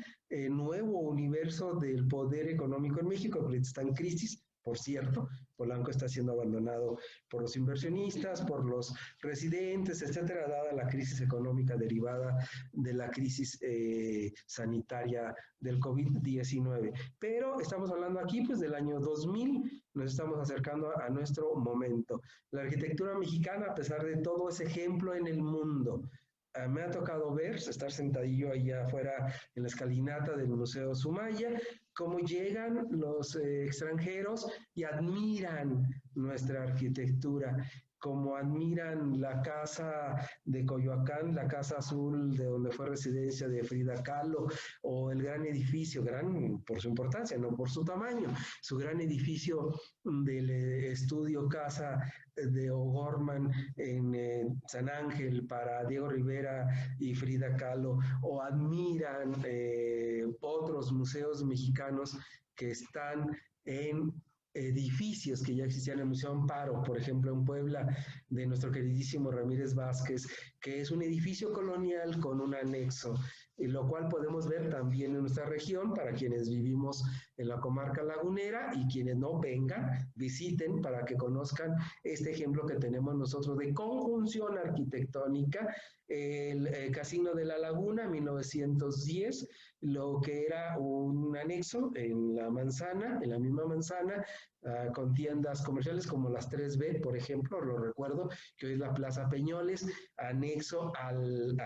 S1: nuevo universo del poder económico en México, que está en crisis. Por cierto, Polanco está siendo abandonado por los inversionistas, por los residentes, etcétera, dada la crisis económica derivada de la crisis sanitaria del COVID-19. Pero estamos hablando aquí pues del año 2000, nos estamos acercando a nuestro momento. La arquitectura mexicana, a pesar de todo, es ejemplo en el mundo. Me ha tocado ver, estar sentadillo allá afuera en la escalinata del Museo Sumaya, cómo llegan los extranjeros y admiran nuestra arquitectura, como admiran la casa de Coyoacán, la casa azul de donde fue residencia de Frida Kahlo, o el gran edificio, gran por su importancia, no por su tamaño, su gran edificio del estudio casa de O'Gorman en San Ángel para Diego Rivera y Frida Kahlo, o admiran otros museos mexicanos que están en edificios que ya existían en el Museo Amparo, por ejemplo en Puebla, de nuestro queridísimo Ramírez Vázquez, que es un edificio colonial con un anexo, y lo cual podemos ver también en nuestra región para quienes vivimos en la comarca lagunera, y quienes no vengan, visiten para que conozcan este ejemplo que tenemos nosotros de conjunción arquitectónica, el Casino de la Laguna, 1910, lo que era un anexo en la manzana, en la misma manzana, con tiendas comerciales como las 3B, por ejemplo, lo recuerdo, que hoy es la Plaza Peñoles, anexo al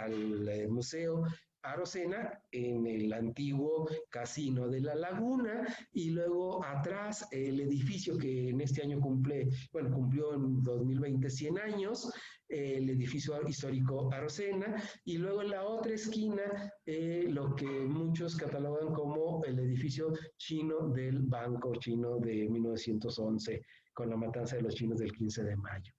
S1: Museo Arocena, en el antiguo Casino de la Laguna, y luego atrás el edificio que en este año cumplió en 2020 100 años, el edificio histórico Arocena, y luego en la otra esquina lo que muchos catalogan como el edificio chino del Banco Chino de 1911, con la matanza de los chinos del 15 de mayo.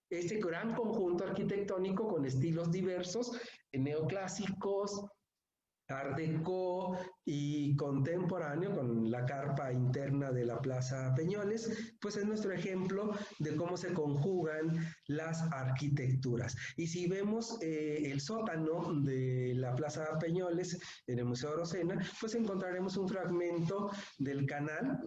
S1: Este gran conjunto arquitectónico con estilos diversos, neoclásicos, Art Deco y contemporáneo, con la carpa interna de la Plaza Peñoles, pues es nuestro ejemplo de cómo se conjugan las arquitecturas. Y si vemos el sótano de la Plaza Peñoles en el Museo Arocena, pues encontraremos un fragmento del canal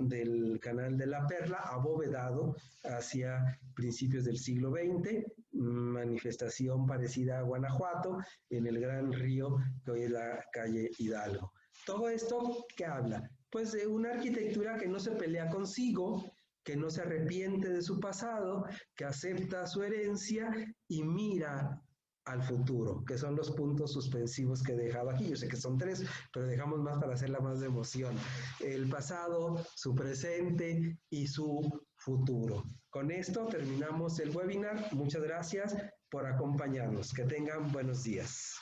S1: de la Perla, abovedado hacia principios del siglo XX, manifestación parecida a Guanajuato, en el gran río que hoy es la calle Hidalgo. Todo esto, ¿qué habla? Pues de una arquitectura que no se pelea consigo, que no se arrepiente de su pasado, que acepta su herencia y mira al futuro, que son los puntos suspensivos que he dejado aquí. Yo sé que son 3, pero dejamos más para hacerla más de emoción. El pasado, su presente y su futuro. Con esto terminamos el webinar. Muchas gracias por acompañarnos. Que tengan buenos días.